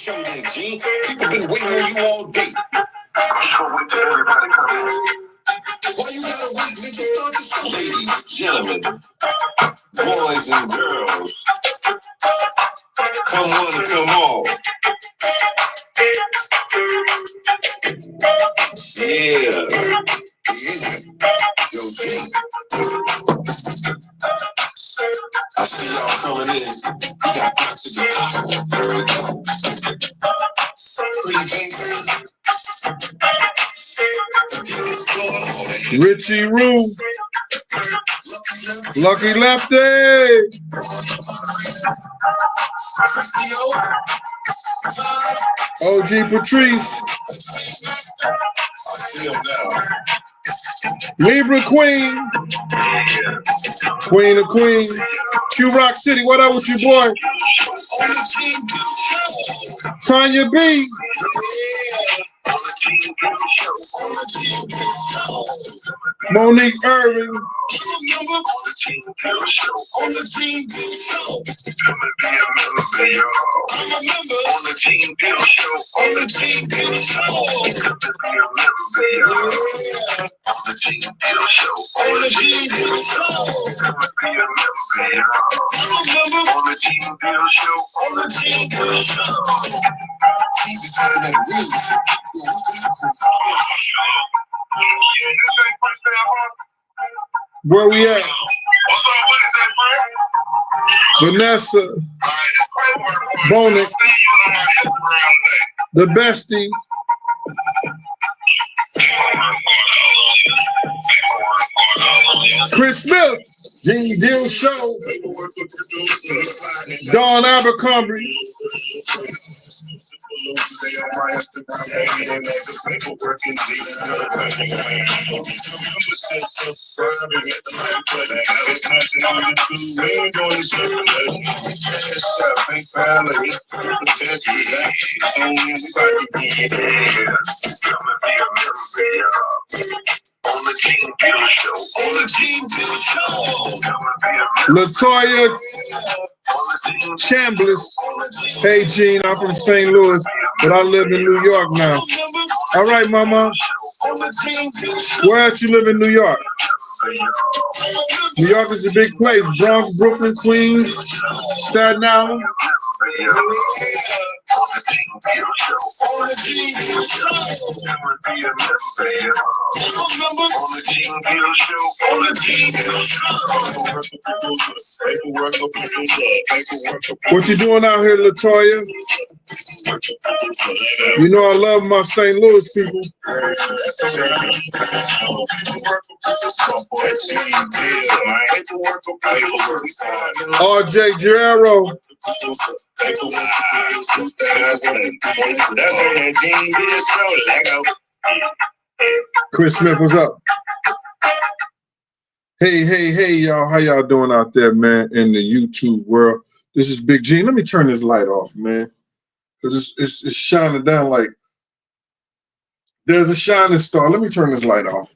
Showdown, Gene. People been waiting on you all day. Why you gotta wait, man? Just start the show. Ladies, gentlemen, boys and girls, come on, come on. Yeah. Yo, Gene. I see y'all coming in. We got to the power. There we go. Pretty baby. Richie Roo. Lucky Lefty. OG Patrice. I see him now. Libra Queen. Queen of Queen. Q Rock City, what up with you, boy? Tanya B. Monique Irving. Where we at? Vanessa, Bonnet, the bestie. Chris Smith, Diddy Show, Dawn Abercrombie. Latoya Chambliss. Hey, Gene, I'm from St. Louis, but I live in New York now. All right, mama. Where else you live in New York? New York is a big place. Bronx, Brooklyn, Queens, Staten Island. What you doing out here, Latoya? You know I love my St. Louis people. RJ Guerrero. Chris Smith, what's up? Hey, y'all. How y'all doing out there, man, in the YouTube world? This is Big G. Let me turn this light off, man, because it's shining down like there's a shining star. Let me turn this light off.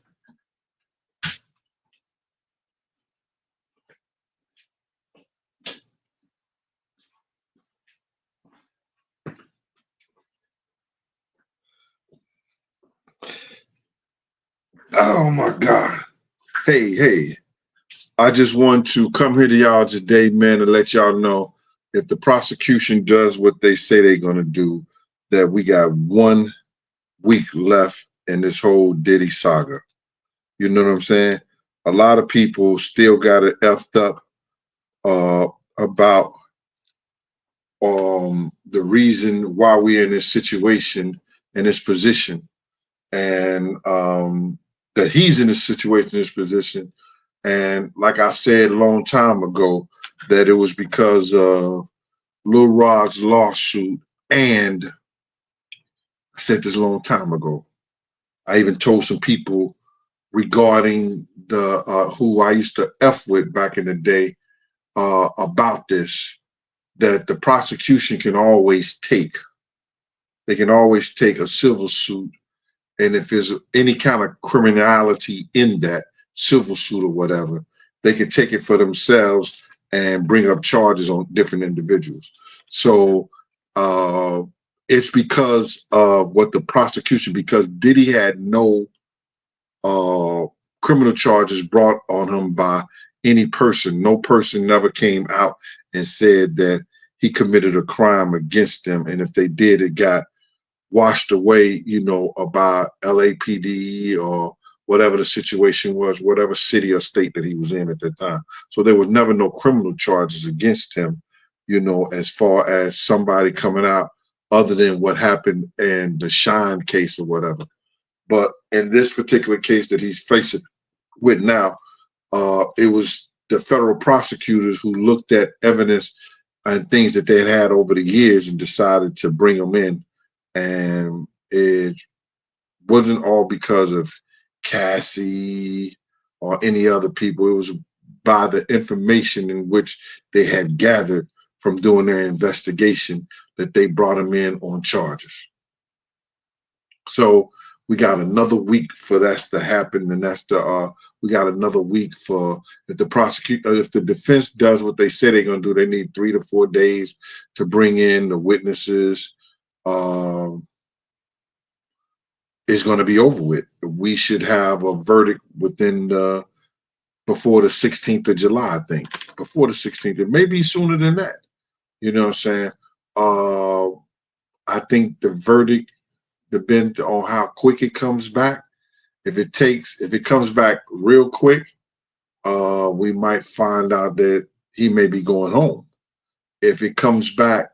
Oh, my God. Hey. I just want to come here to y'all today, man, and let y'all know if the prosecution does what they say they're going to do, that we got 1 week left in this whole Diddy saga. You know what I'm saying? A lot of people still got it effed up about the reason why we're in this situation, in this position, and that he's in this situation, this position. And like I said a long time ago, that it was because of Lil Rod's lawsuit. And I said this a long time ago. I even told some people regarding the who I used to F with back in the day about this, that the prosecution can always take. They can always take a civil suit. And if there's any kind of criminality in that civil suit or whatever, they can take it for themselves and bring up charges on different individuals. So it's because of what the prosecution, because Diddy had no uh, criminal charges brought on him by any person. No person never came out and said that he committed a crime against them. And if they did, it got washed away, by LAPD or whatever the situation was, whatever city or state that he was in at that time. So there was never no criminal charges against him, as far as somebody coming out other than what happened in the Shine case or whatever. But in this particular case that he's facing with now, it was the federal prosecutors who looked at evidence and things that they had over the years and decided to bring him in. And it wasn't all because of Cassie or any other people. It was by the information in which they had gathered from doing their investigation that they brought him in on charges. So we got another week for that to happen, and we got another week for if the defense does what they say they're gonna do, they need 3 to 4 days to bring in the witnesses. Um, it's going to be over with. We should have a verdict before the 16th of July, I think. Before the 16th, it may be sooner than that. You know what I'm saying? Uh, I think the verdict depends on how quick it comes back. If it comes back real quick, we might find out that he may be going home. If it comes back,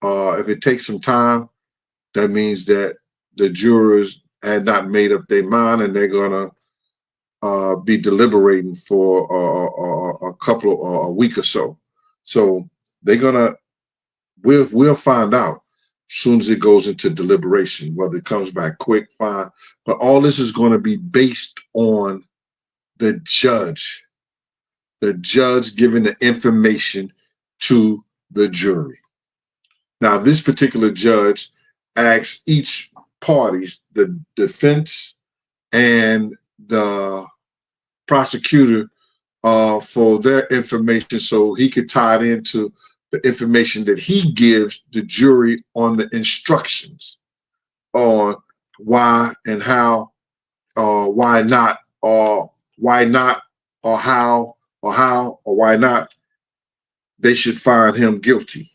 if it takes some time, that means that the jurors had not made up their mind and they're gonna be deliberating for a week or so. So they're gonna we'll find out as soon as it goes into deliberation whether it comes back quick, fine. But all this is going to be based on the judge, giving the information to the jury. Now, this particular judge asks each parties, the defense and the prosecutor, for their information so he could tie it into the information that he gives the jury on the instructions on why and how, why not, or why not, or why not they should find him guilty.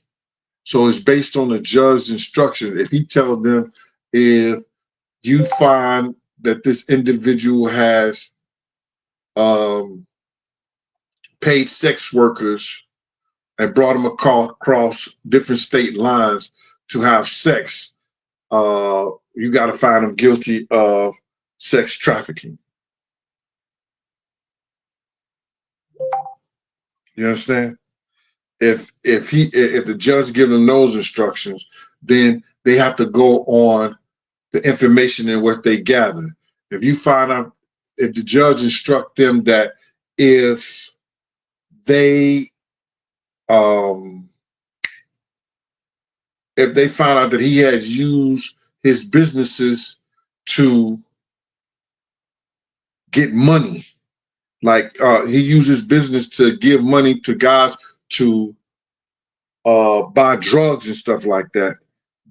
So it's based on the judge's instruction. If he tells them, if you find that this individual has um, paid sex workers and brought them across different state lines to have sex, you got to find them guilty of sex trafficking. You understand? If the judge gives them those instructions, then they have to go on the information and what they gather. If you find out, if the judge instruct them that if they um, if they find out that he has used his businesses to get money, like he uses business to give money to guys to buy drugs and stuff like that,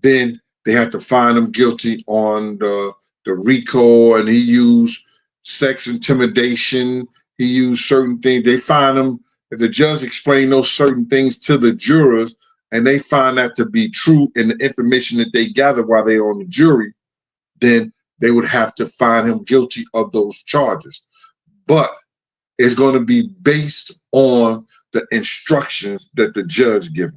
then they have to find him guilty on the RICO, and he used sex intimidation. He used certain things. They find him, if the judge explain those certain things to the jurors, and they find that to be true in the information that they gather while they're on the jury, then they would have to find him guilty of those charges. But it's going to be based on the instructions that the judge gives.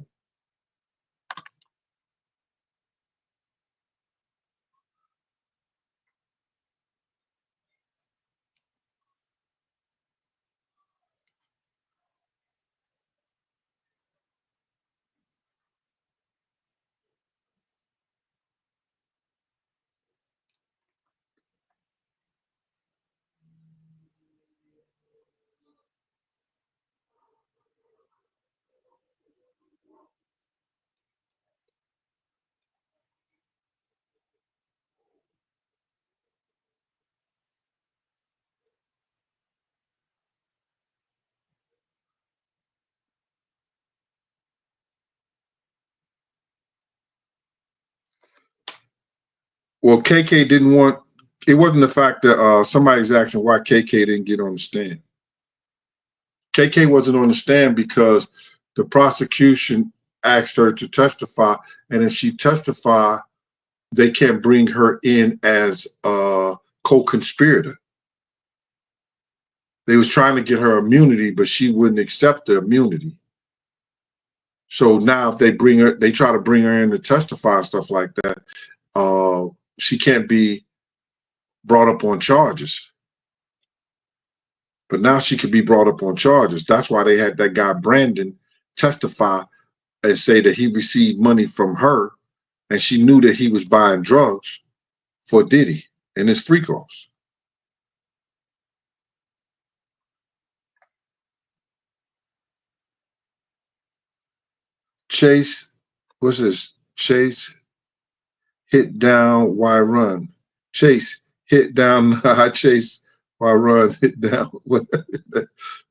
Well, KK didn't want. It wasn't the fact that somebody's asking why KK didn't get on the stand. KK wasn't on the stand because the prosecution asked her to testify, and if she testified, they can't bring her in as a co-conspirator. They was trying to get her immunity, but she wouldn't accept the immunity. So now if they try to bring her in to testify and stuff like that, she can't be brought up on charges. But now she could be brought up on charges. That's why they had that guy Brandon testify and say that he received money from her, and she knew that he was buying drugs for Diddy and his freak offs. Chase, what's this? Chase, hit down, why run? Chase, hit down, I chase, why run, hit down.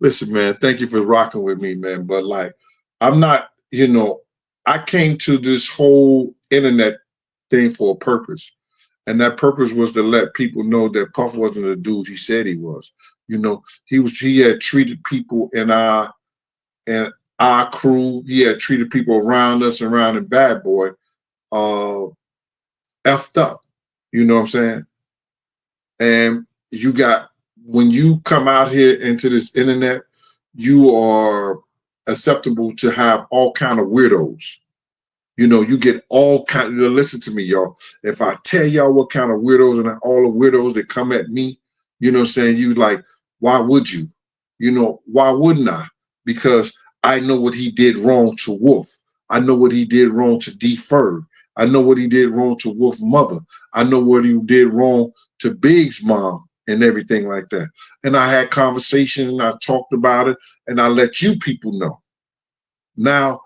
Listen, man, thank you for rocking with me, man. But like, I'm not, I came to this whole internet thing for a purpose. And that purpose was to let people know that Puff wasn't the dude he said he was. He had treated people in our crew. He had treated people around us, around in Bad Boy, effed up. You know what I'm saying? And when you come out here into this internet, you are acceptable to have all kind of weirdos. You get all kind of, listen to me, y'all. If I tell y'all what kind of weirdos and all the weirdos that come at me, you know what I'm saying? You like, why would you? Why wouldn't I? Because I know what he did wrong to Wolf. I know what he did wrong to D Ferg. I know what he did wrong to Wolf's mother. I know what he did wrong to Big's mom and everything like that. And I had conversations and I talked about it and I let you people know. Now,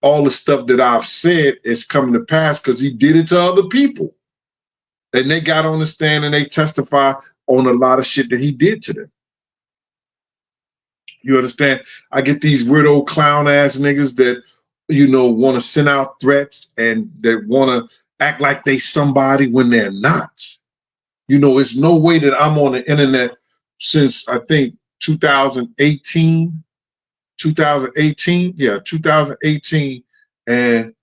all the stuff that I've said is coming to pass because he did it to other people. And they got on the stand and they testify on a lot of shit that he did to them. You understand? I get these weirdo clown ass niggas that, want to send out threats and that want to act like they somebody when they're not. It's no way that I'm on the internet since I think 2018. 2018, yeah, 2018, and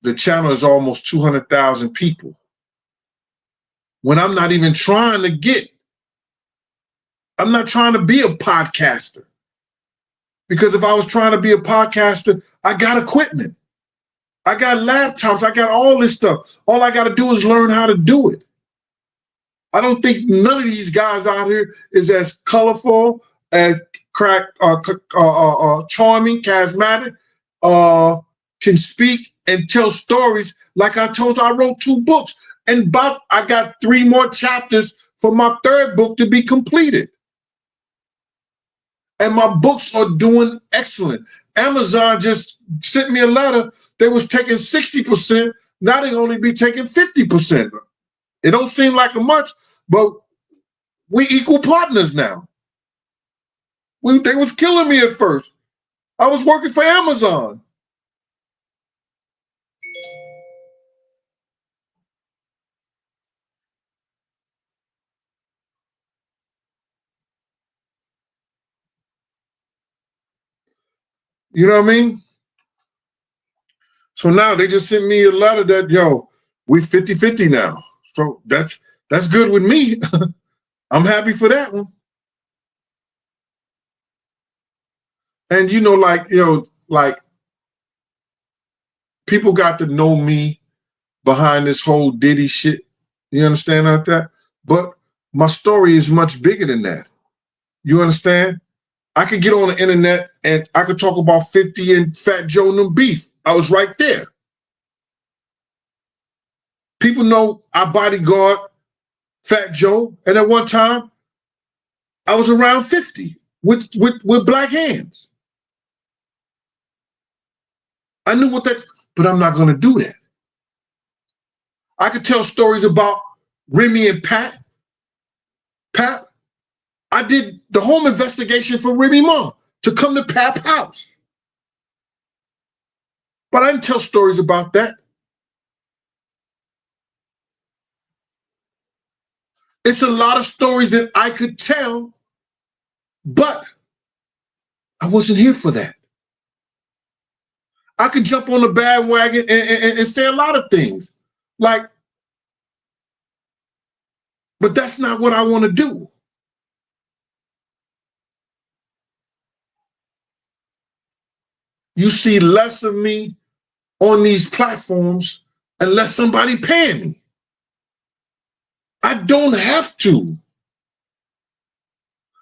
the channel is almost 200,000 people. When I'm not even trying to I'm not trying to be a podcaster. Because if I was trying to be a podcaster, I got equipment. I got laptops. I got all this stuff. All I got to do is learn how to do it. I don't think none of these guys out here is as colorful and charming, charismatic, can speak and tell stories. Like I told you, I wrote 2 books, and I got 3 more chapters for my 3rd book to be completed. And my books are doing excellent. Amazon just sent me a letter. They was taking 60%. Now they only be taking 50%. It don't seem like a much, but we equal partners now. They was killing me at first. I was working for Amazon. You know what I mean? So now they just sent me a letter that, yo, we 50-50 now. So that's good with me. I'm happy for that one. And like people got to know me behind this whole Diddy shit. You understand like that? But my story is much bigger than that. You understand? I could get on the internet and I could talk about 50 and Fat Joe and them beef. I was right there. People know I bodyguard Fat Joe, and at one time I was around 50 with black hands. I knew but I'm not going to do that. I could tell stories about Remy and Pat. I did the home investigation for Remy Ma to come to Pap's house. But I didn't tell stories about that. It's a lot of stories that I could tell, but I wasn't here for that. I could jump on the bandwagon and say a lot of things. Like, but that's not what I want to do. You see less of me on these platforms unless somebody paying me. I don't have to.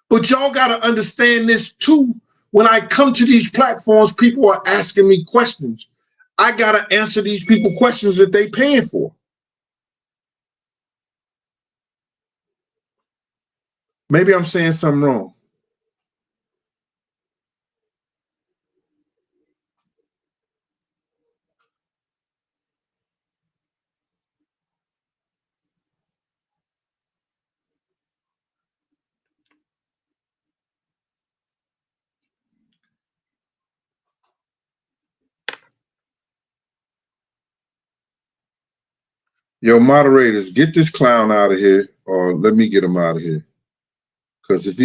But y'all got to understand this too. When I come to these platforms, people are asking me questions. I got to answer these people questions that they paying for. Maybe I'm saying something wrong. Yo, moderators, get this clown out of here, or let me get him out of here. Because if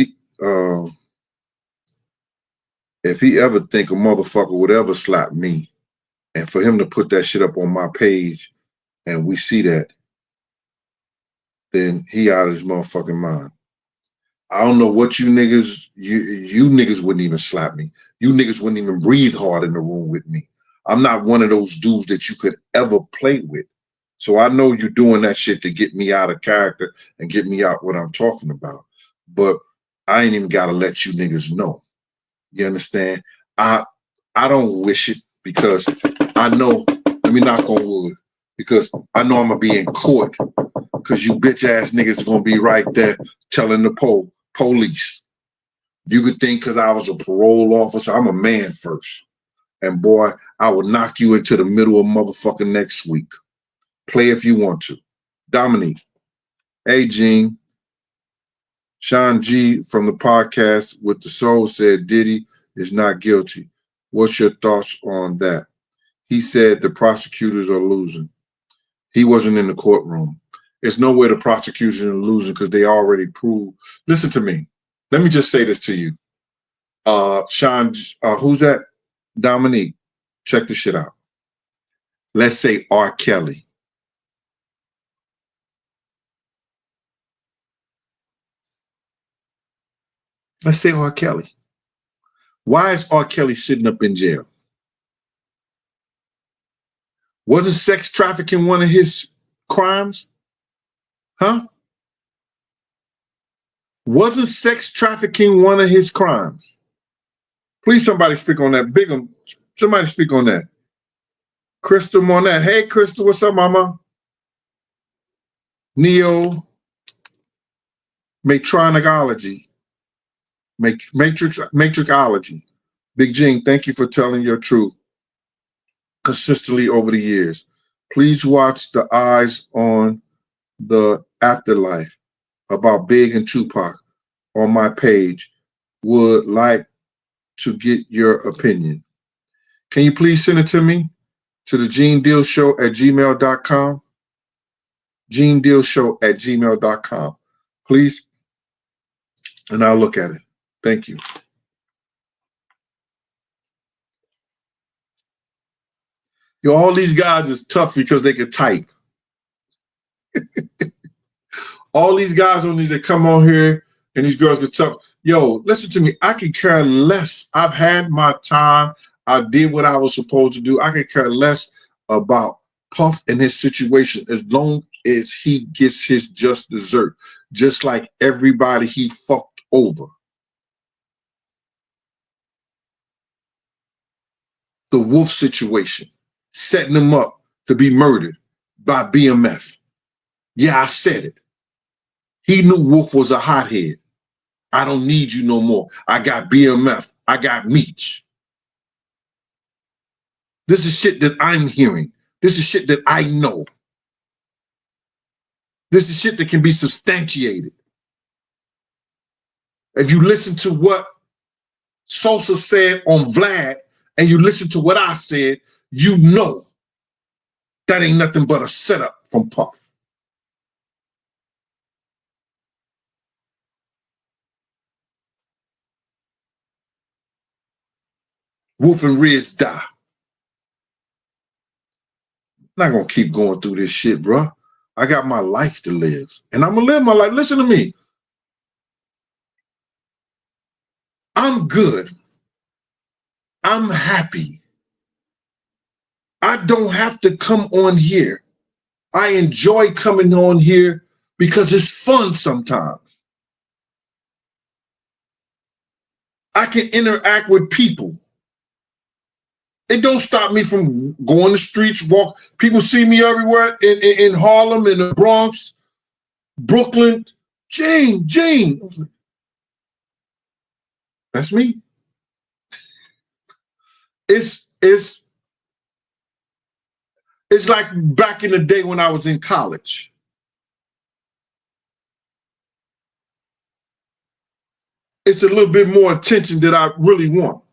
he ever think a motherfucker would ever slap me, and for him to put that shit up on my page, and we see that, then he out of his motherfucking mind. I don't know what you niggas wouldn't even slap me. You niggas wouldn't even breathe hard in the room with me. I'm not one of those dudes that you could ever play with. So I know you're doing that shit to get me out of character and get me out what I'm talking about. But I ain't even gotta let you niggas know. You understand? I don't wish it because I know, let me knock on wood, because I know I'm gonna be in court because you bitch ass niggas gonna be right there telling the police. You could think because I was a parole officer, I'm a man first. And boy, I will knock you into the middle of motherfucking next week. Play if you want to. Dominique. Hey, Gene. Sean G from the podcast With the Soul said Diddy is not guilty. What's your thoughts on that? He said the prosecutors are losing. He wasn't in the courtroom. There's no way the prosecution are losing because they already proved. Listen to me. Let me just say this to you. Sean, who's that? Dominique. Check this shit out. Let's say R. Kelly. Let's say R. Kelly. Why is R. Kelly sitting up in jail? Wasn't sex trafficking one of his crimes? Huh? Wasn't sex trafficking one of his crimes? Please, somebody speak on that. Somebody speak on that. Crystal Monette. Hey, Crystal, what's up, mama? Neo Matronicology. Matrixology. Big Gene, thank you for telling your truth consistently over the years. Please watch The Eyes on the Afterlife about Big and Tupac on my page. Would like to get your opinion. Can you please send it to me to the GeneDealShow@gmail.com? GeneDealShow@gmail.com. Please, and I'll look at it. Thank you. Yo, all these guys is tough because they can type. All these guys don't need to come on here and these girls get tough. Yo, listen to me. I could care less. I've had my time. I did what I was supposed to do. I could care less about Puff and his situation as long as he gets his just dessert, just like everybody he fucked over. The Wolf situation, setting him up to be murdered by BMF. Yeah, I said it. He knew Wolf was a hothead. I don't need you no more. I got BMF. I got Meech. This is shit that I'm hearing. This is shit that I know. This is shit that can be substantiated. If you listen to what Sosa said on Vlad and you listen to what I said, you know that ain't nothing but a setup from Puff. Wolf and Riz die. I'm not gonna keep going through this shit, bro. I got my life to live, and I'm gonna live my life. Listen to me. I'm good. I'm happy. I don't have to come on here. I enjoy coming on here because it's fun sometimes. I can interact with people. It don't stop me from going the streets, walk. People see me everywhere in Harlem, in the Bronx, Brooklyn. Gene. That's me. It's like back in the day when I was in college. It's a little bit more attention that I really want.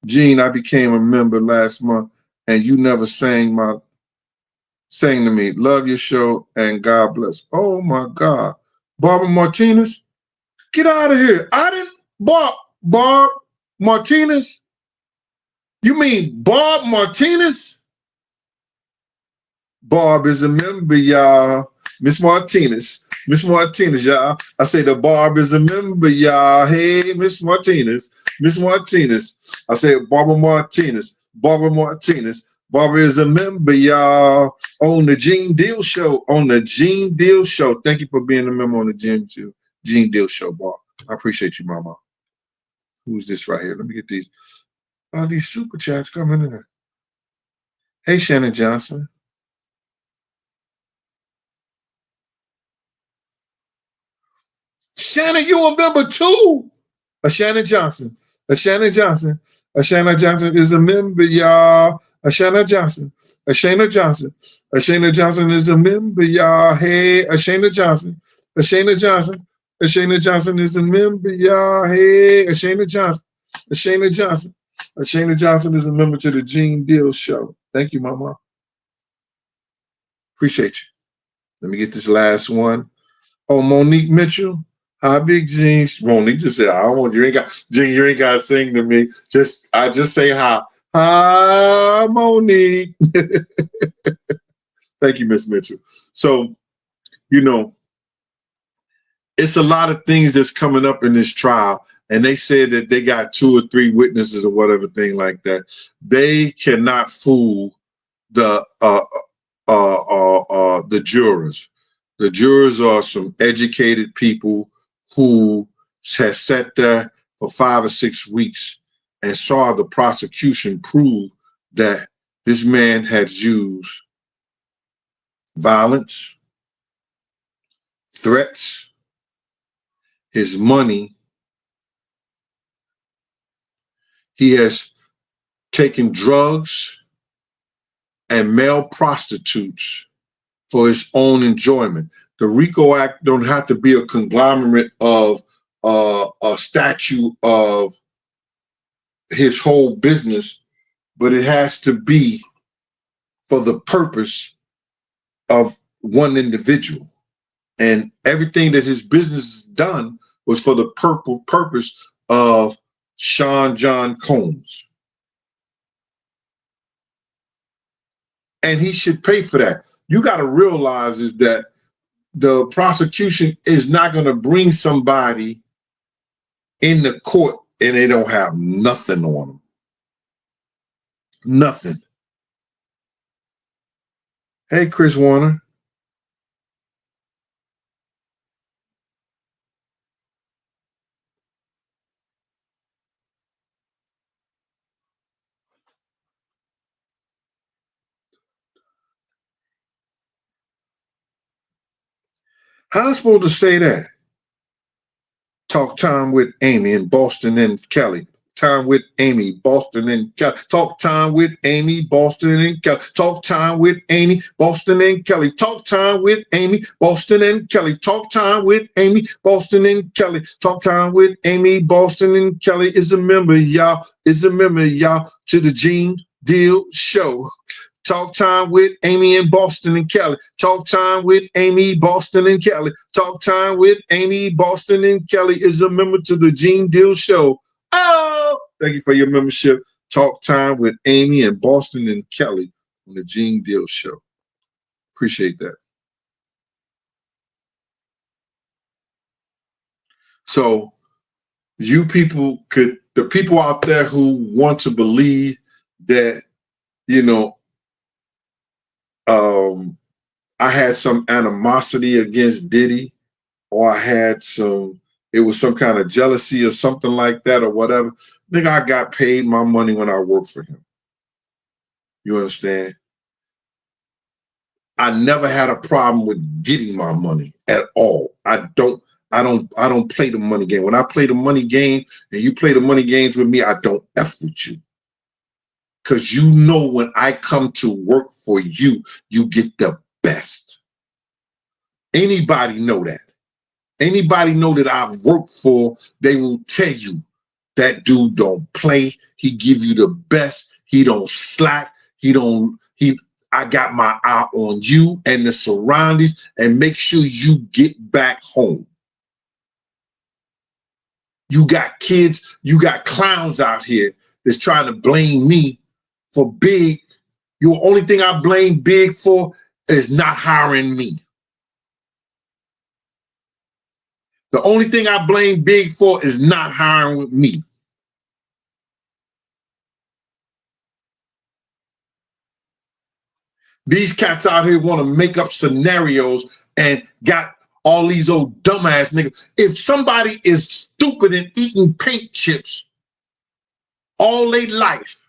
Gene, I became a member last month, and you never sang to me, love your show and God bless. Oh my God. Barbara Martinez, get out of here. I didn't, Barb Martinez? You mean Barb Martinez? Barb is a member, y'all. Miss Martinez, y'all. I say the Barb is a member, y'all. Hey, Miss Martinez. I say Barbara Martinez. Barbara is a member, y'all, on the Gene Deal Show. Thank you for being a member on the Gene Deal Show, Barb. I appreciate you, Mama. Who's this right here? Let me get these. These super chats coming in. Hey, Shannon Johnson. Shannon, you a member too? Shannon Johnson is a member, y'all. Ashana Johnson is a member, y'all. Hey, Ashana Johnson is a member, y'all. Hey, Ashana Johnson is a member to the Gene Deal Show. Thank you, Mama. Appreciate you. Let me get this last one. Oh, Monique Mitchell. Hi, Big Gene. Monique just said, I don't want you ain't got to sing to me. I just say hi. Hi, Monique. Thank you, Miss Mitchell. So, it's a lot of things that's coming up in this trial. And they said that they got 2 or 3 witnesses or whatever thing like that. They cannot fool the jurors. The jurors are some educated people who has sat there for 5 or 6 weeks and saw the prosecution prove that this man had used violence, threats, his money. He has taken drugs and male prostitutes for his own enjoyment. The RICO Act don't have to be a conglomerate of a statute of his whole business, but it has to be for the purpose of one individual. And everything that his business has done was for the purpose of Sean John Combs. And he should pay for that. You got to realize is that the prosecution is not going to bring somebody in the court and they don't have nothing on them. Nothing. Hey, Chris Warner. How am I supposed to say that? Talk time with Amy in Boston and Kelly. Time with Amy, Boston and Kelly. Talk time with Amy, Boston and Kelly. Talk time with Amy, Boston and Kelly. Talk time with Amy, Boston and Kelly. Talk time with Amy, Boston and Kelly. Talk time with Amy, Boston and Kelly is a member, y'all. To the Gene Deal Show. Talk time with Amy in Boston and Kelly. Talk time with Amy, Boston and Kelly. Talk time with Amy, Boston and Kelly is a member to the Gene Deal Show. Oh! Thank you for your membership. Talk time with Amy and Boston and Kelly on the Gene Deal Show. Appreciate that. So you people the people out there who want to believe that, you know, I had some animosity against Diddy, or it was some kind of jealousy or something like that or whatever. Nigga, I got paid my money when I worked for him. You understand? I never had a problem with getting my money at all. I don't play the money game. When I play the money game and you play the money games with me, I don't F with you. Because you know when I come to work for you, you get the best. Anybody know that. Anybody know that I've worked for, they will tell you that dude don't play. He give you the best. He don't slack. I got my eye on you and the surroundings and make sure you get back home. You got kids, you got clowns out here that's trying to blame me for Big. The only thing I blame Big for is not hiring me. The only thing I blame Big for is not hiring with me. These cats out here want to make up scenarios and got all these old dumbass niggas. If somebody is stupid and eating paint chips all their life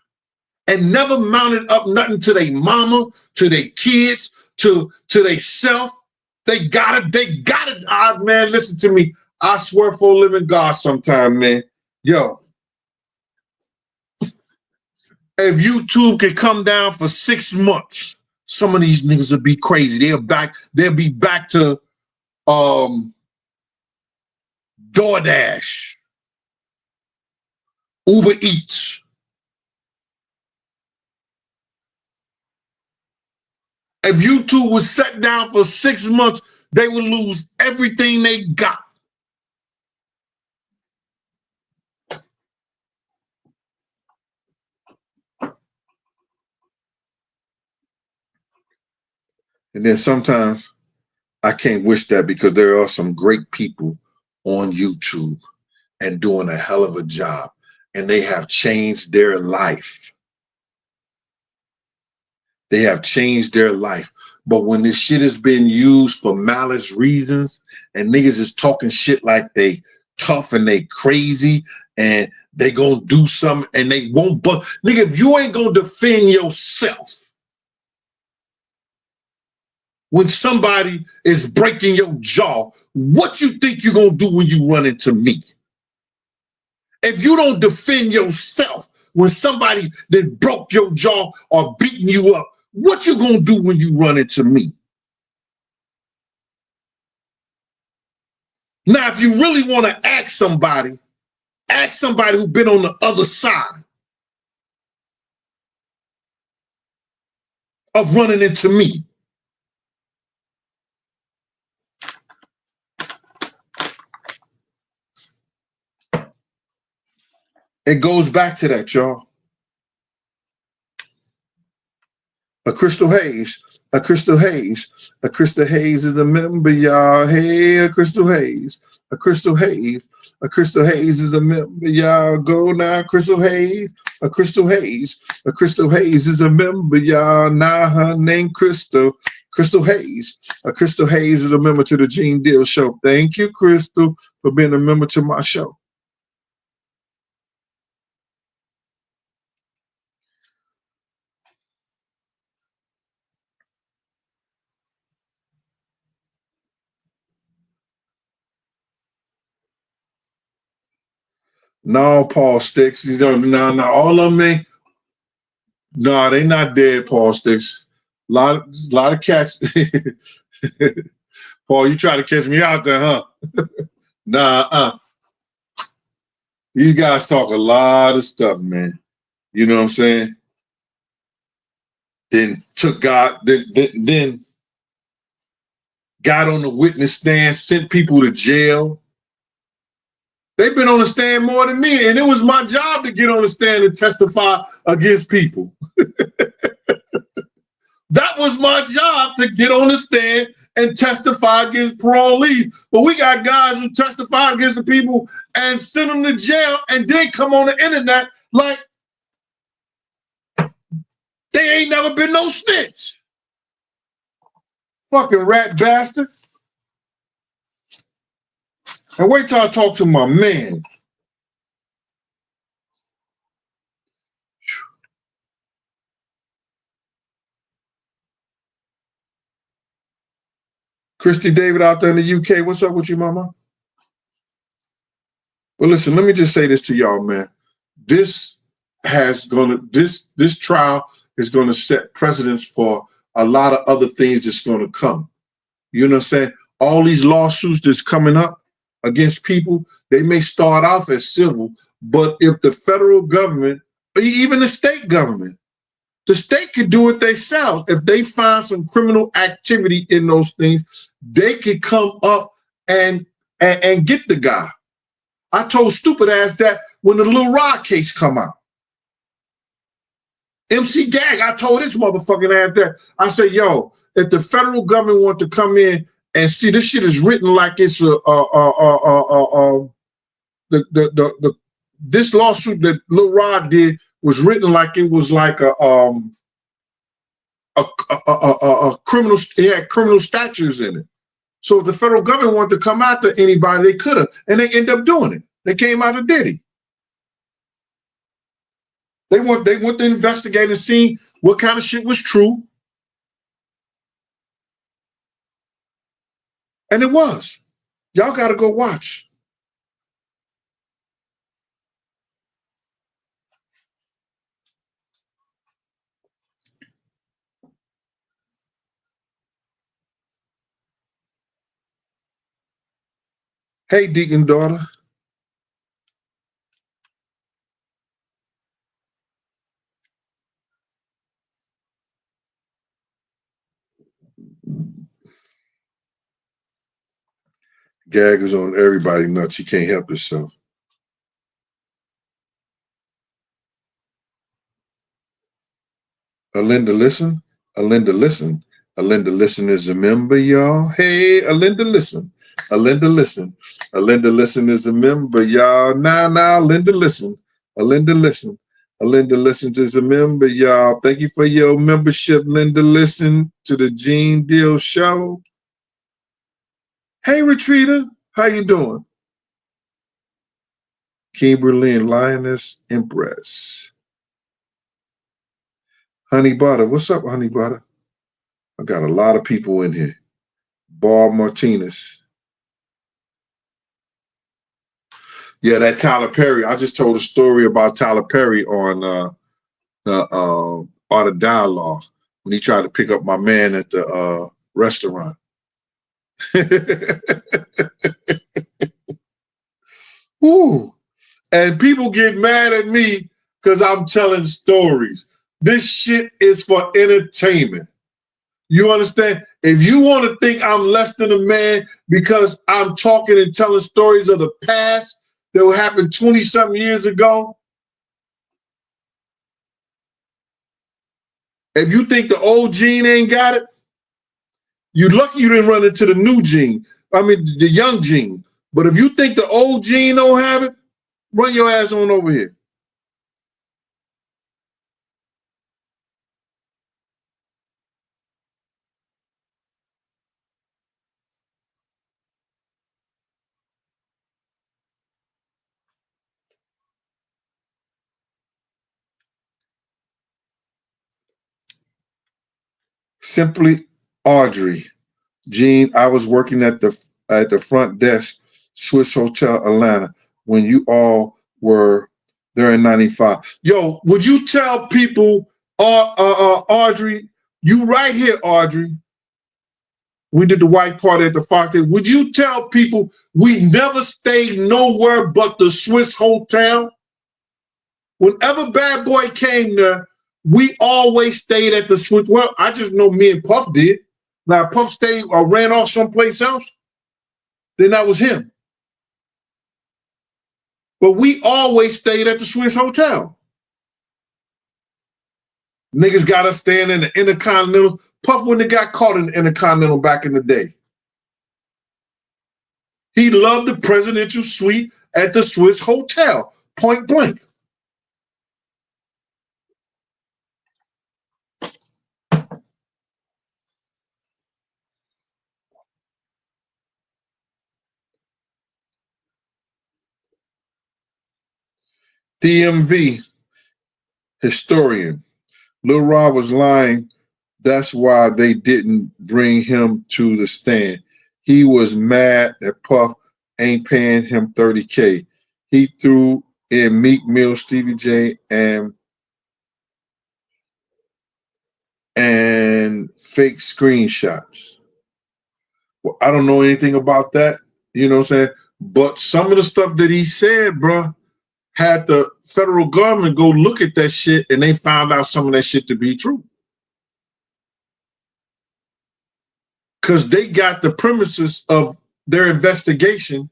and never mounted up nothing to their mama, to their kids, to their self, they got it. Man, listen to me. I swear for a living God sometime, man. Yo, if YouTube could come down for 6 months, some of these niggas would be crazy. They'll be back to DoorDash, Uber Eats. If YouTube was set down for 6 months, they would lose everything they got. And then sometimes I can't wish that because there are some great people on YouTube and doing a hell of a job, and they have changed their life. They have changed their life. But when this shit has been used for malice reasons and niggas is talking shit like they tough and they crazy and they gonna do something and they won't, but nigga, if you ain't gonna defend yourself when somebody is breaking your jaw, what you think you're gonna do when you run into me? If you don't defend yourself when somebody that broke your jaw or beating you up, what you gonna do when you run into me? Now, if you really want to ask somebody who's been on the other side of running into me. It goes back to that, y'all. A Crystal Hayes is a member, y'all. Hey, a Crystal Hayes is a member, y'all. Go now, Crystal Hayes. A Crystal Hayes is a member, y'all. Now her name Crystal Hayes. A Crystal Hayes is a member to the Gene Deal Show. Thank you, Crystal, for being a member to my show. No, Paul Sticks. You know, no, all of them ain't. No, they not dead, Paul Sticks. Lot of cats. Paul, you try to catch me out there, huh? Nah, these guys talk a lot of stuff, man. You know what I'm saying? Then took God, then got on the witness stand, sent people to jail. They've been on the stand more than me, and it was my job to get on the stand and testify against people. That was my job, to get on the stand and testify against parolees. But we got guys who testify against the people and send them to jail and then come on the internet like they ain't never been no snitch. Fucking rat bastard. And wait till I talk to my man. Christy David out there in the UK, what's up with you, mama? Well, listen, let me just say this to y'all, man. This trial is gonna set precedents for a lot of other things that's gonna come. You know what I'm saying? All these lawsuits that's coming up against people, they may start off as civil, but if the federal government, or even the state government, the state could do it themselves. If they find some criminal activity in those things, they could come up and get the guy. I told stupid ass that when the Lil Rod case come out. MC Gag, I told this motherfucking ass that. I said, yo, if the federal government want to come in and see, this shit is written like it's this lawsuit that Lil Rod did was written like it was like a criminal. It had criminal statutes in it. So if the federal government wanted to come after anybody, they could have, and they end up doing it. They came out of Diddy. They went to investigate and see what kind of shit was true. And it was. Y'all got to go watch. Hey, Deacon daughter. Gag is on everybody nuts. He can't help himself. Alinda, listen. Alinda, listen. Alinda, listen is a member, y'all. Hey, Alinda, listen. Alinda, listen. Alinda, listen is a member, y'all. Now, Alinda, listen. Alinda, listen. Alinda Listens is a member, y'all. Thank you for your membership, Linda Listen, to the Gene Deal Show. Hey, Retreater, how you doing? Kimberly and Lioness Empress. Honey Butter, what's up, Honey Butter? I got a lot of people in here. Bob Martinez. Yeah, that Tyler Perry. I just told a story about Tyler Perry on the Art of Dialogue when he tried to pick up my man at the restaurant. Woo. And people get mad at me because I'm telling stories. This shit is for entertainment. You understand? If you want to think I'm less than a man because I'm talking and telling stories of the past that happened 20-something years ago, if you think the old Gene ain't got it, you're lucky you didn't run into the new Gene. I mean, the young Gene. But if you think the old Gene don't have it, run your ass on over here. Simply Audrey. Gene, I was working at the front desk, Swiss Hotel Atlanta, when you all were there in 95. Yo, would you tell people, Audrey, you right here, Audrey. We did the white party at the Fox. Would you tell people we never stayed nowhere but the Swiss Hotel? Whenever Bad Boy came there, we always stayed at the Swiss. Well, I just know me and Puff did. Now, Puff stayed or ran off someplace else, then that was him. But we always stayed at the Swiss Hotel. Niggas got us staying in the Intercontinental. Puff when they got caught in the Intercontinental back in the day. He loved the presidential suite at the Swiss Hotel, point blank. DMV historian. Lil Rod was lying. That's why they didn't bring him to the stand. He was mad that Puff ain't paying him $30K. He threw in Meek Mill, Stevie J, and fake screenshots. Well, I don't know anything about that. You know what I'm saying? But some of the stuff that he said, bruh, had the federal government go look at that shit and they found out some of that shit to be true. Because they got the premises of their investigation,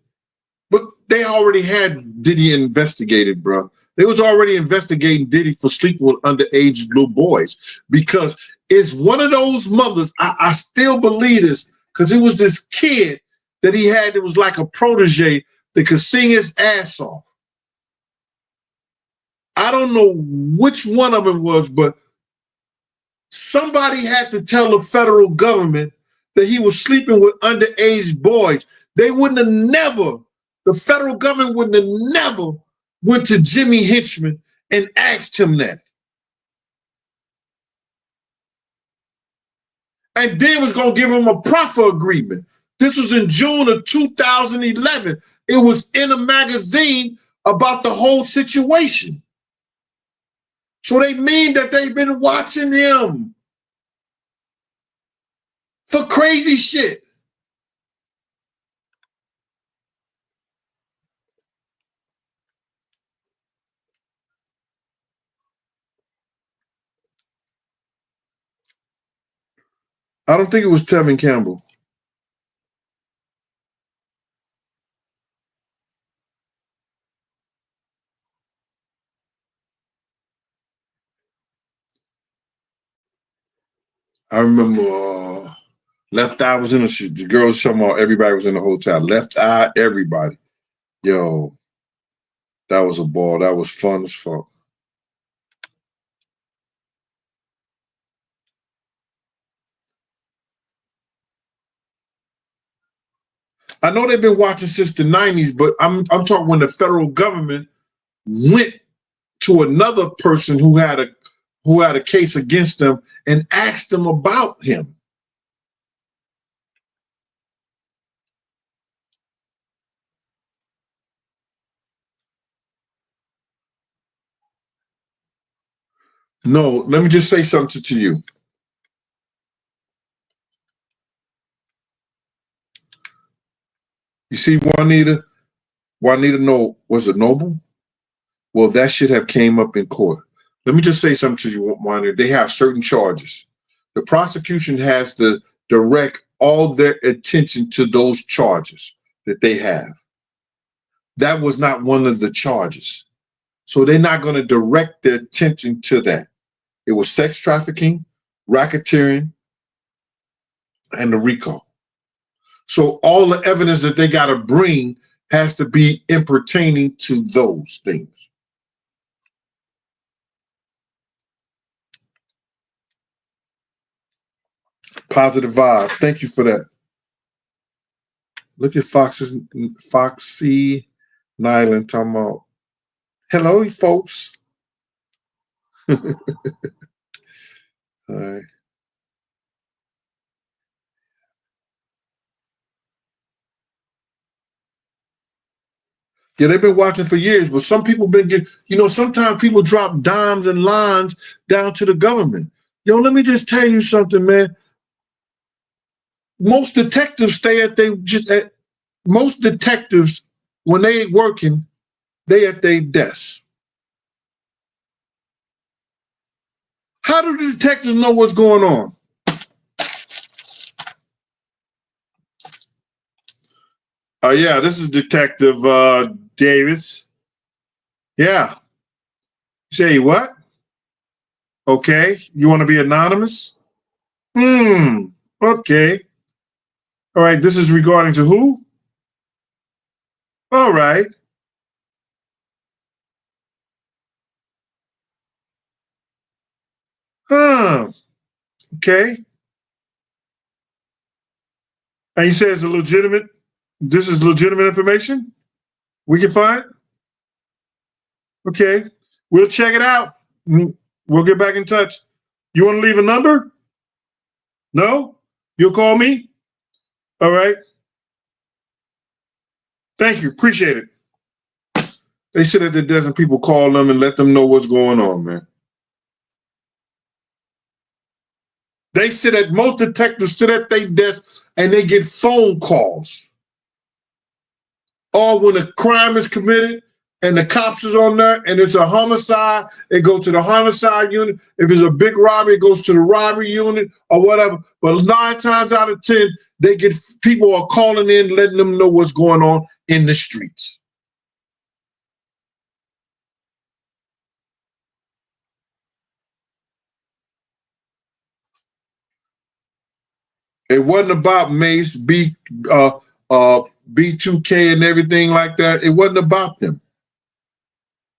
but they already had Diddy investigated, bro. They was already investigating Diddy for sleeping with underage little boys because it's one of those mothers. I still believe this because it was this kid that he had that was like a protege that could sing his ass off. I don't know which one of them was, but somebody had to tell the federal government that he was sleeping with underage boys. They wouldn't have never, the federal government wouldn't have never went to Jimmy Hinchman and asked him that. And then was going to give him a proffer agreement. This was in June of 2011. It was in a magazine about the whole situation. So they mean that they've been watching him for crazy shit. I don't think it was Tevin Campbell. I remember Left Eye was in the girls talking about everybody was in the hotel. Left Eye, everybody. Yo, that was a ball. That was fun as fuck. I know they've been watching since the 90s, but I'm talking when the federal government went to another person who had a case against them and asked them about him. No, let me just say something to you. You see Juanita was it Noble? Well, that should have came up in court. Let me just say something to you, Juanita. They have certain charges. The prosecution has to direct all their attention to those charges that they have. That was not one of the charges. So they're not going to direct their attention to that. It was sex trafficking, racketeering, and the RICO. So all the evidence that they got to bring has to be pertaining to those things. Positive vibe. Thank you for that. Look at Foxy Nyland talking about, hello, folks. All right. Yeah, they've been watching for years, but some people been getting, sometimes people drop dimes and lines down to the government. Yo, let me just tell you something, man. Most detectives most detectives, when they working, they at their desk. How do the detectives know what's going on? Yeah, this is Detective Davis. Yeah. Say what? Okay. You want to be anonymous? Hmm. Okay. All right. This is regarding to who? All right. Huh. Okay. And you say it's a legitimate. This is legitimate information. We can find. Okay. We'll check it out. We'll get back in touch. You want to leave a number? No. You'll call me. All right. Thank you. Appreciate it. They sit at the desk and people call them and let them know what's going on, man. They sit at most detectives sit at their desk and they get phone calls. Or when a crime is committed and the cops is on there and it's a homicide, it goes to the homicide unit. If it's a big robbery, it goes to the robbery unit or whatever. But 9 times out of 10, they get people are calling in, letting them know what's going on in the streets. It wasn't about Mace, uh, uh, B2K and everything like that. It wasn't about them.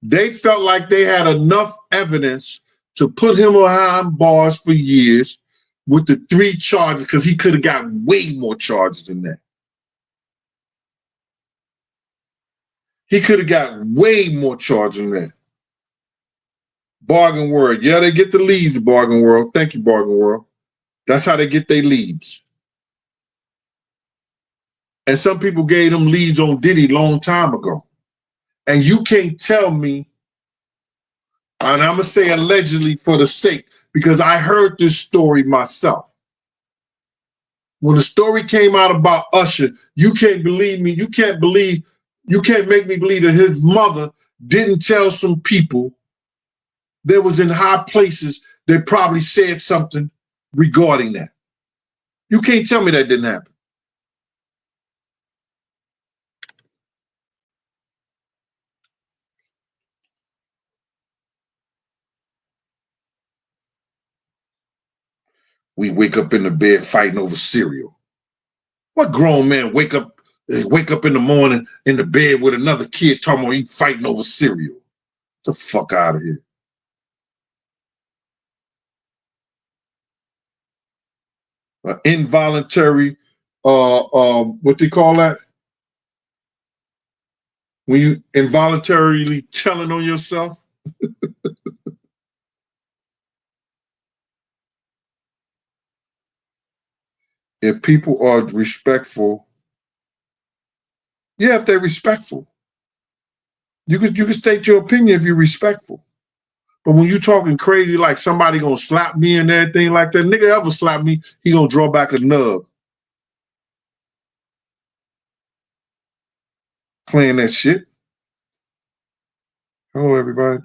They felt like they had enough evidence to put him behind bars for years with the 3 charges because he could have got way more charges than that. He could have got way more charges than that. Bargain World. Yeah, they get the leads, Bargain World. Thank you, Bargain World. That's how they get their leads. And some people gave them leads on Diddy a long time ago. And you can't tell me, and I'm going to say allegedly for the sake, because I heard this story myself. When the story came out about Usher, you can't believe me. You can't make me believe that his mother didn't tell some people that was in high places that probably said something regarding that. You can't tell me that didn't happen. We wake up in the bed fighting over cereal. What grown man wake up in the morning in the bed with another kid talking about he fighting over cereal? Get the fuck out of here. Involuntary, what they call that? When you involuntarily telling on yourself. If people are respectful, yeah, if they're respectful, you can state your opinion if you're respectful. But when you talking crazy like somebody gonna slap me and everything like that, nigga ever slap me, he gonna draw back a nub. Playing that shit. Hello, everybody.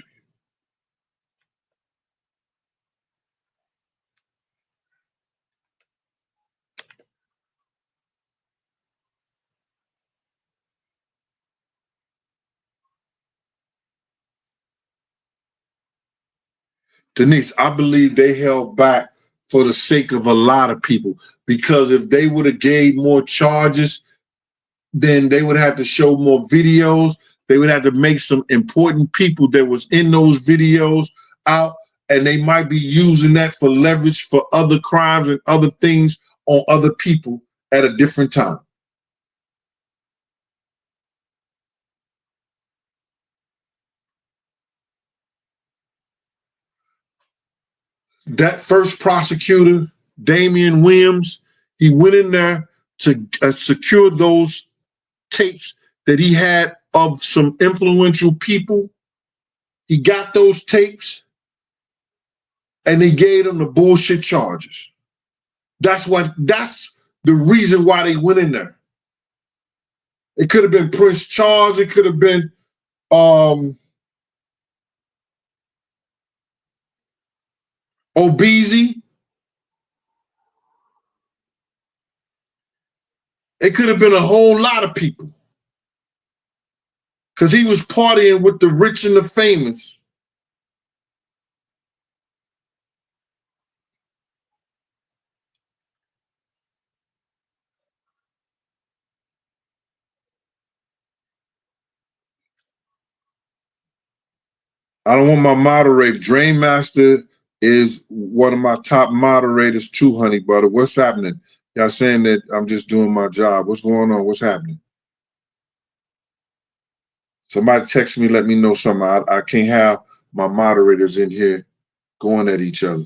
Denise, I believe they held back for the sake of a lot of people because if they would have gave more charges, then they would have to show more videos. They would have to make some important people that was in those videos out, and they might be using that for leverage for other crimes and other things on other people at a different time. That first prosecutor, Damian Williams, he went in there to secure those tapes that he had of some influential people. He got those tapes and they gave them the bullshit charges. That's the reason why they went in there. It could have been Prince Charles, it could have been Obeezy, it could have been a whole lot of people. because he was partying with the rich and the famous. I don't want my moderator. Drain Master is one of my top moderators too, honey butter. What's happening? Y'all saying that I'm just doing my job. What's going on? What's happening? Somebody text me, let me know something. I can't have my moderators in here going at each other.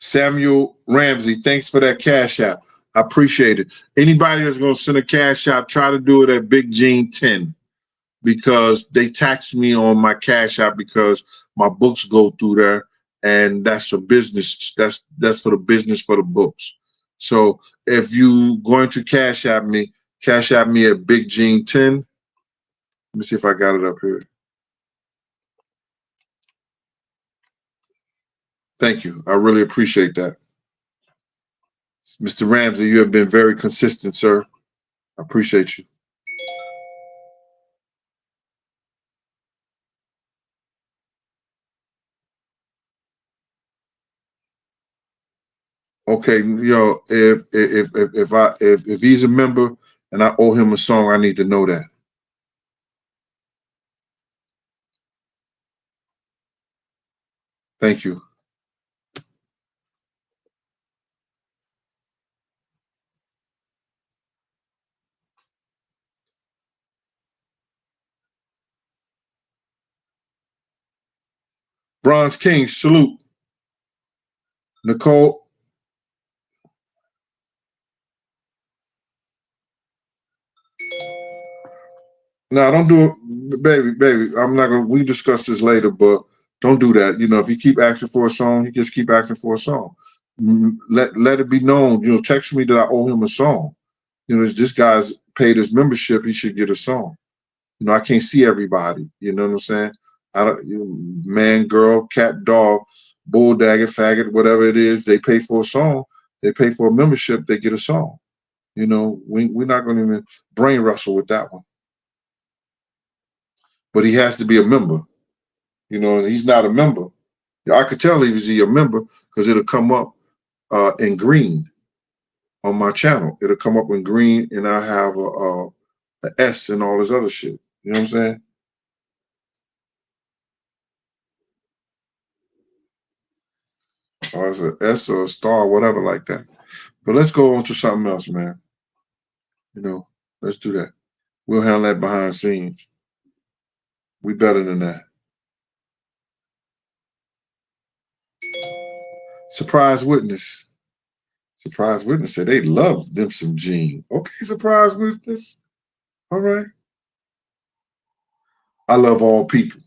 Samuel Ramsey, thanks for that cash app. I appreciate it. Anybody that's going to send a cash app, try to do it at Big Gene 10 because they tax me on my cash app because my books go through there, and that's a business. That's for the business for the books. So if you going to cash app me at Big Gene 10. Let me see if I got it up here. Thank you. I really appreciate that. Mr. Ramsey, you have been very consistent, sir. I appreciate you. Okay, yo, if he's a member and I owe him a song, I need to know that. Thank you. Bronze King, salute. Nicole. No, don't do it, baby. I'm not gonna. We discuss this later, but don't do that. You know, if you keep asking for a song, you just keep asking for a song. Let it be known. You know, text me that I owe him a song. You know, if this guy's paid his membership, he should get a song. You know, I can't see everybody. You know what I'm saying? I don't, man, girl, cat, dog, bull, dagger, faggot, whatever it is. They pay for a song. They pay for a membership. They get a song. You know, we're not going to even brain wrestle with that one. But he has to be a member. You know, and he's not a member. I could tell if he's a member because it'll come up in green on my channel. It'll come up in green, and I have a S and all this other shit. You know what I'm saying? Or it's an S or a star, whatever like that. But let's go on to something else, man. You know, let's do that. We'll handle that behind the scenes. We better than that. Surprise witness. Surprise witness said they love them some Gene. Okay, surprise witness. All right. I love all people.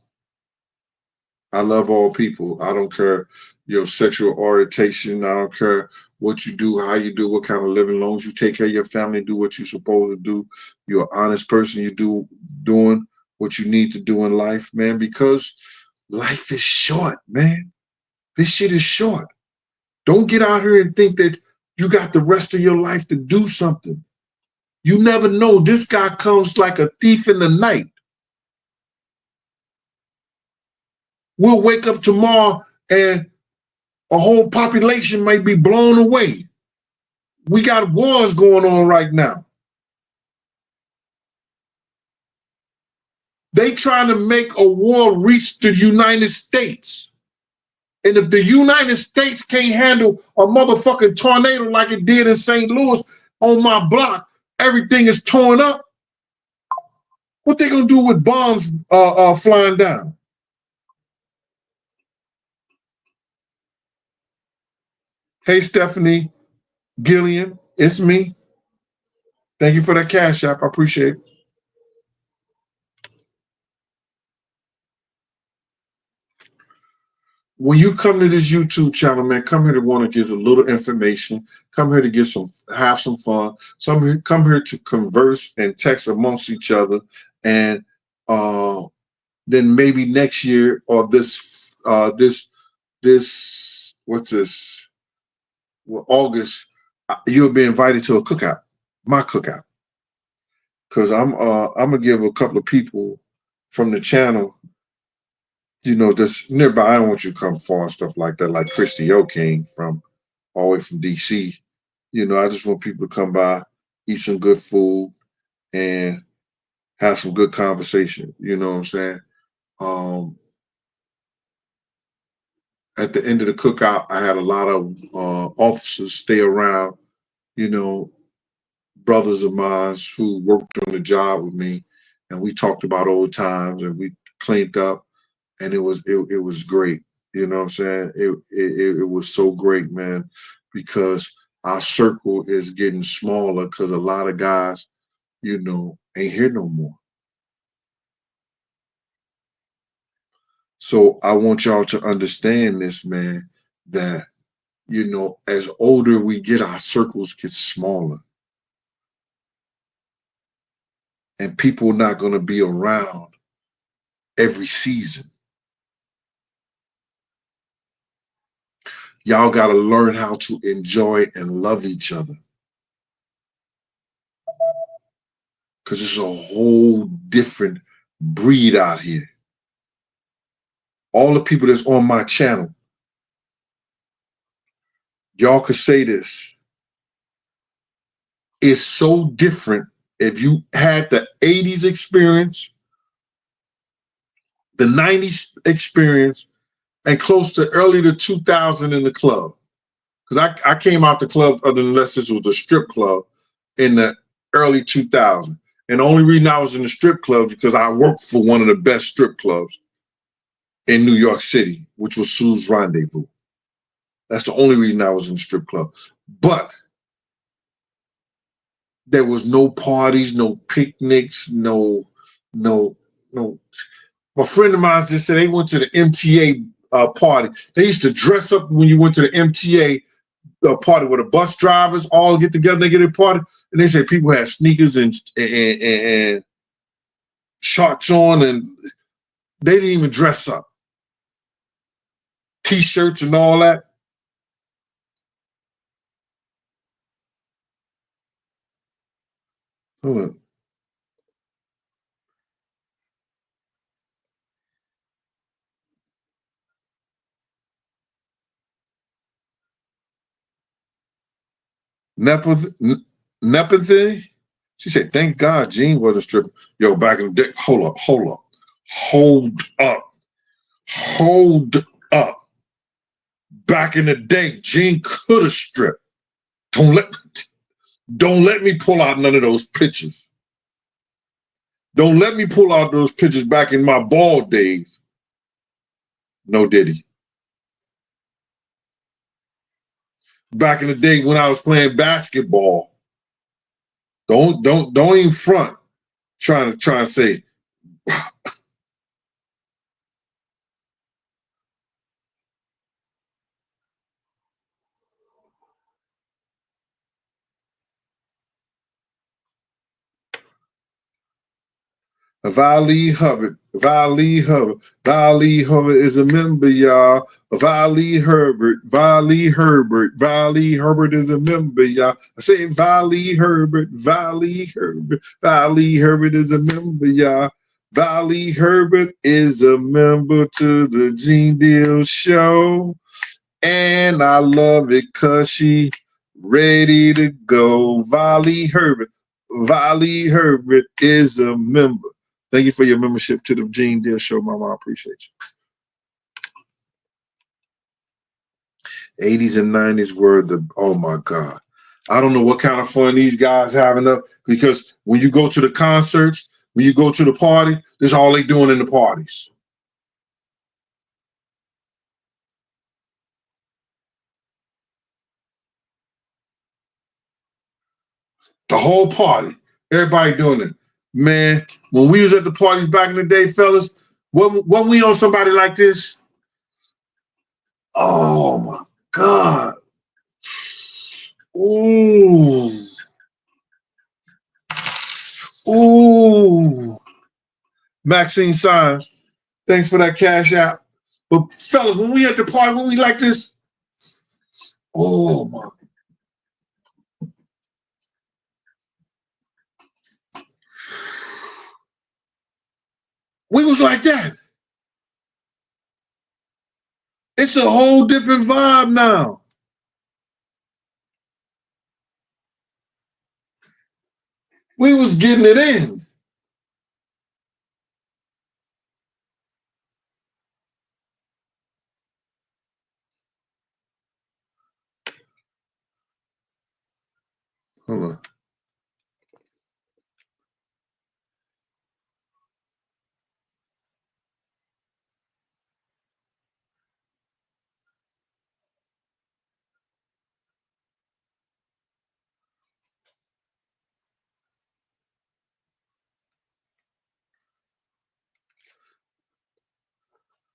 I love all people. I don't care your sexual orientation. I don't care what you do, how you do, what kind of living. As long as you take care of your family, do what you're supposed to do. You're an honest person. You doing what you need to do in life, man, because life is short, man. This shit is short. Don't get out here and think that you got the rest of your life to do something. You never know. This guy comes like a thief in the night. We'll wake up tomorrow and a whole population might be blown away. We got wars going on right now. They trying to make a war reach the United States. And if the United States can't handle a motherfucking tornado like it did in St. Louis on my block, everything is torn up. What they gonna do with bombs flying down? Hey, Stephanie Gillian, it's me. Thank you for that cash app. I appreciate it. When you come to this YouTube channel, man, come here to want to get a little information. Come here to have some fun. Come here to converse and text amongst each other, and then maybe next year or this what's this? Well, August, you'll be invited to a cookout, my cookout. because I'm gonna give a couple of people from the channel, that's nearby. I don't want you to come far and stuff like that, like Christy O came from all the way from DC. I just want people to come by, eat some good food, and have some good conversation. You know what I'm saying? Um, at the end of the cookout, I had a lot of officers stay around, you know, brothers of mine who worked on the job with me, and we talked about old times and we cleaned up, and it was great. You know what I'm saying? It was so great, man, because our circle is getting smaller because a lot of guys, ain't here no more. So I want y'all to understand this, man, that as older we get, our circles get smaller, and people are not going to be around every season. Y'all got to learn how to enjoy and love each other, because it's a whole different breed out here. All the people that's on my channel, y'all could say this. It's so different if you had the 80s experience, the 90s experience, and close to early to 2000 in the club. Because I came out the club, other than unless this was a strip club, in the early 2000s. And the only reason I was in the strip club because I worked for one of the best strip clubs in New York City, which was Sue's Rendezvous. That's the only reason I was in the strip club. But there was no parties, no picnics, no. My friend of mine just said they went to the MTA party. They used to dress up when you went to the MTA party where the bus drivers all get together, they get a party, and they say people had sneakers and shorts on, and they didn't even dress up, t-shirts and all that. Hold on. Nepathy? She said, thank God Gene wasn't stripping. Yo, back in the day, hold up. Hold up. Back in the day, Gene could have stripped. Don't let me pull out none of those pictures. Don't let me pull out those pictures back in my bald days. No Diddy. Back in the day when I was playing basketball. Don't even front trying to say Vali Hubbard is a member, y'all. Vali Herbert is a member, y'all. I say Vali Herbert is a member, y'all. Vali Herbert is a member to the Gene Deal Show. And I love it because she ready to go. Vali Herbert is a member. Thank you for your membership to the Gene Deal Show, Mama. I appreciate you. 80s and 90s were oh my God. I don't know what kind of fun these guys having up, because when you go to the concerts, when you go to the party, that's all they doing in the parties. The whole party. Everybody doing it. Man, when we was at the parties back in the day, fellas, when we on somebody like this, oh my God. Ooh. Ooh. Maxine Signs, thanks for that cash out. But fellas, when we at the party, when we like this, oh my. We was like that. It's a whole different vibe now. We was getting it in. Hold on.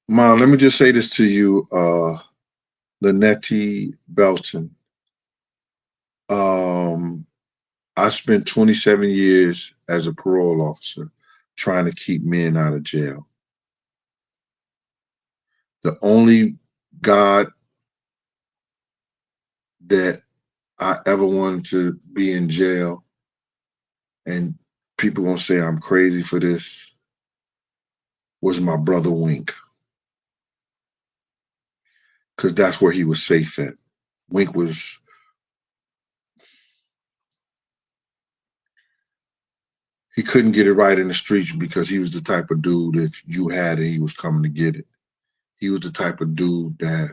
Mom, let me just say this to you, Lynette Belton. Um, I spent 27 years as a parole officer trying to keep men out of jail. The only God that I ever wanted to be in jail, and people gonna say I'm crazy for this, was my brother Wink, because that's where he was safe at. Wink was he couldn't get it right in the streets because he was the type of dude if you had it, he was coming to get it. He was the type of dude that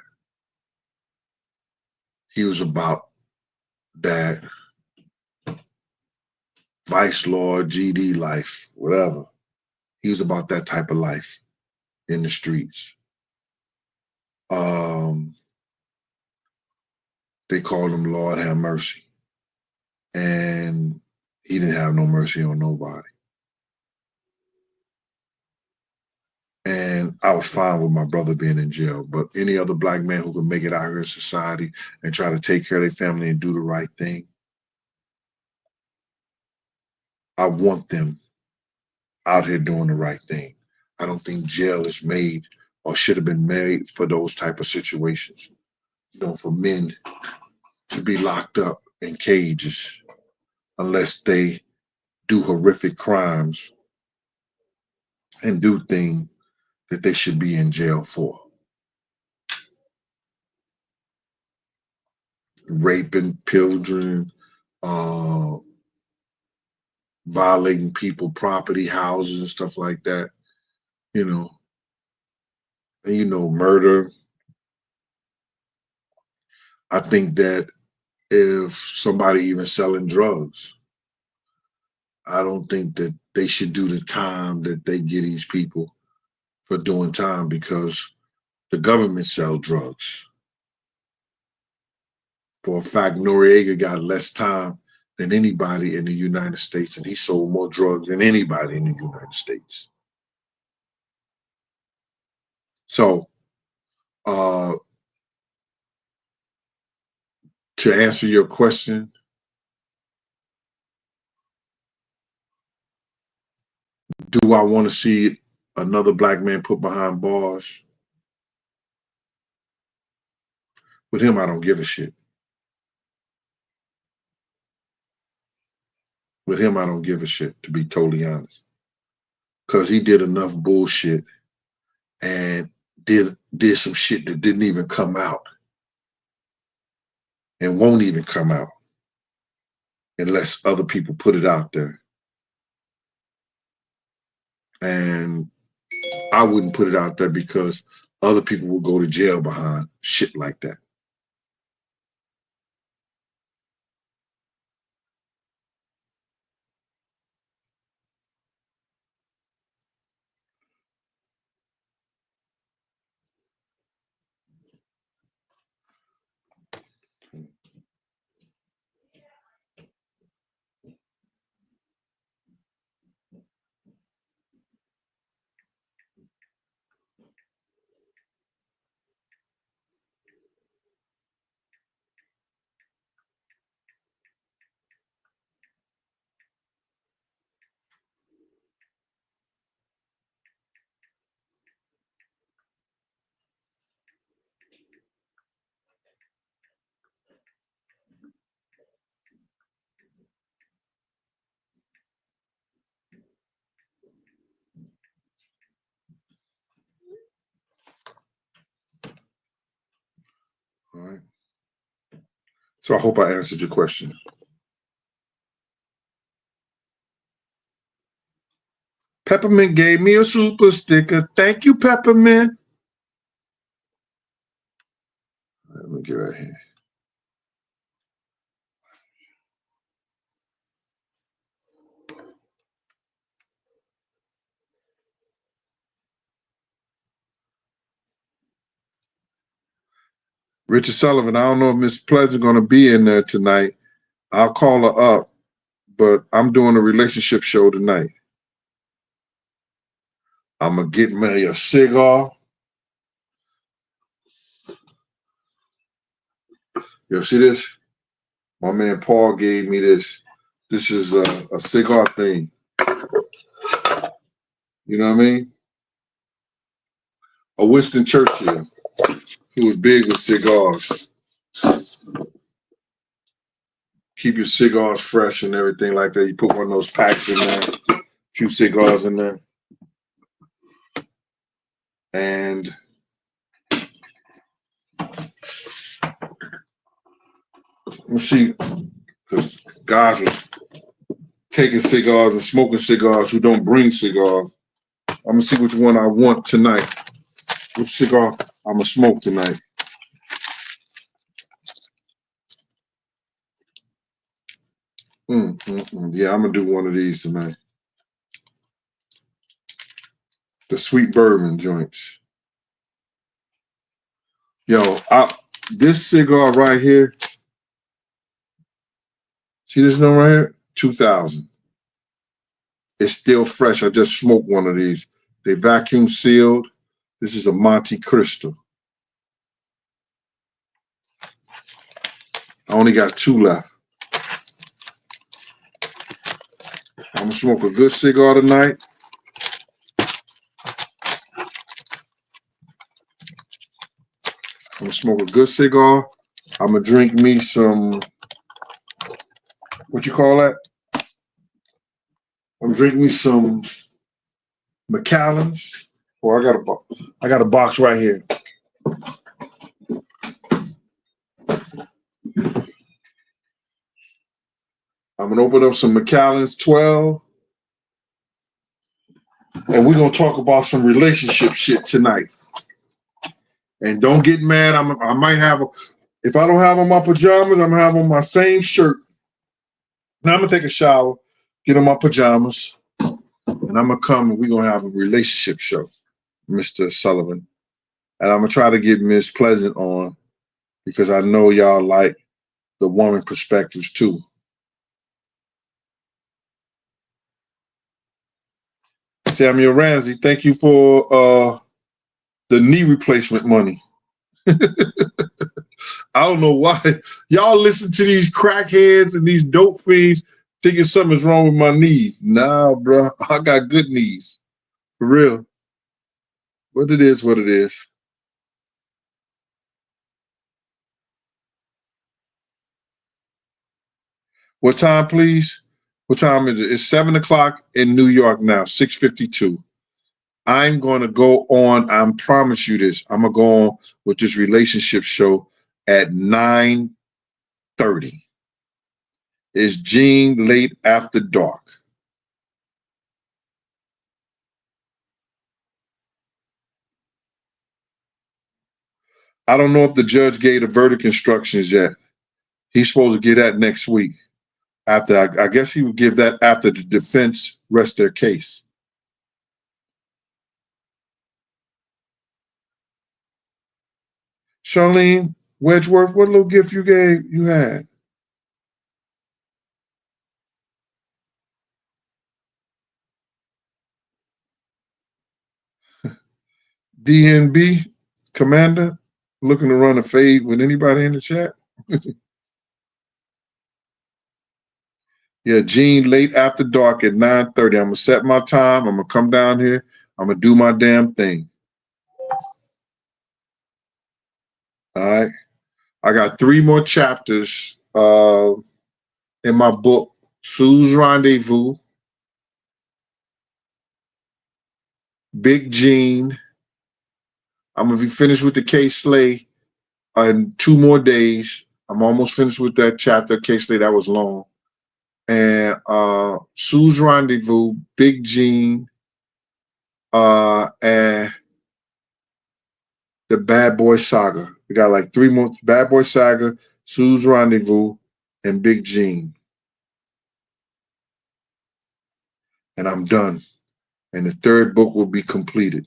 he was about that vice lord, GD life, whatever. He was about that type of life in the streets. Um, they called him Lord have mercy. And he didn't have no mercy on nobody. And I was fine with my brother being in jail. But any other black man who could make it out here in society and try to take care of their family and do the right thing, I want them out here doing the right thing. I don't think jail is made or should have been made for those type of situations. You know, for men to be locked up in cages unless they do horrific crimes and do things that they should be in jail for. Raping children, uh, violating people, property, houses, and stuff like that. You know, and murder. I think that if somebody even selling drugs, I don't think that they should do the time that they get these people for doing time because the government sells drugs. For a fact, Noriega got less time than anybody in the United States, and he sold more drugs than anybody in the United States. So, uh, to answer your question, do I want to see another black man put behind bars? With him, I don't give a shit. With him, I don't give a shit, to be totally honest. Because he did enough bullshit and did some shit that didn't even come out and won't even come out unless other people put it out there. And I wouldn't put it out there because other people will go to jail behind shit like that. All right. So I hope I answered your question. Peppermint gave me a super sticker. Thank you, Peppermint. Let me get right here. Richard Sullivan, I don't know if Miss Pleasant going to be in there tonight. I'll call her up, but I'm doing a relationship show tonight. I'm going to get me a cigar. You see this? My man Paul gave me this. This is a cigar thing. You know what I mean? A Winston Churchill, who was big with cigars. Keep your cigars fresh and everything like that. You put one of those packs in there, a few cigars in there. And let me see, because guys was taking cigars and smoking cigars who don't bring cigars. I'm going to see which one I want tonight. Which cigar I'm going to smoke tonight. Yeah, I'm going to do one of these tonight. The sweet bourbon joints. Yo, this cigar right here, see this number right here? 2000. It's still fresh. I just smoked one of these. They vacuum sealed. This is a Monte Cristo. I only got 2 left. I'm going to smoke a good cigar tonight. I'm going to smoke a good cigar. I'm going to drink me some, what you call that? I'm drinking me some Macallans. Oh, I got a box right here. I'm going to open up some Macallans 12. And we're going to talk about some relationship shit tonight. And don't get mad. I might have, if I don't have on my pajamas, I'm going to have on my same shirt. Now I'm going to take a shower, get on my pajamas, and I'm going to come and we're going to have a relationship show, Mr. Sullivan. And I'm going to try to get Miss Pleasant on because I know y'all like the woman perspectives too. Samuel Ramsey, thank you for the knee replacement money. I don't know why y'all listen to these crackheads and these dope fiends thinking something's wrong with my knees. Nah, bro, I got good knees. For real. But it is what it is. What time, please? What time is it? It's 7 o'clock in New York now, 6:52. I'm going to go on, I promise you this, I'm going to go on with this relationship show at 9:30. It's Gene Late After Dark. I don't know if the judge gave the verdict instructions yet. He's supposed to get that next week. After I guess he would give that after the defense rests their case. Charlene Wedgeworth, what little gift you had? DNB Commander looking to run a fade with anybody in the chat? Yeah, Gene Late After Dark at 9:30. I'm gonna set my time. I'm gonna come down here. I'm gonna do my damn thing. All right. I got 3 more chapters in my book, Sue's Rendezvous, Big Gene. I'm gonna be finished with the K Slay in 2 more days. I'm almost finished with that chapter. Can't say that was long. And Sue's Rendezvous, Big Gene, and the Bad Boy Saga. We got like 3 more: Bad Boy Saga, Sue's Rendezvous, and Big Gene. And I'm done. And the third book will be completed.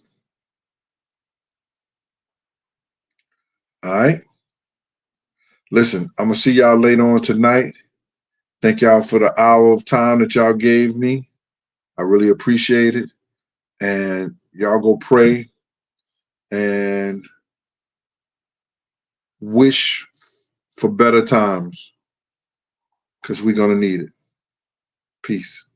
All right. Listen, I'm gonna see y'all later on tonight. Thank y'all for the hour of time that y'all gave me. I really appreciate it. And y'all go pray and wish for better times because we're gonna need it. Peace.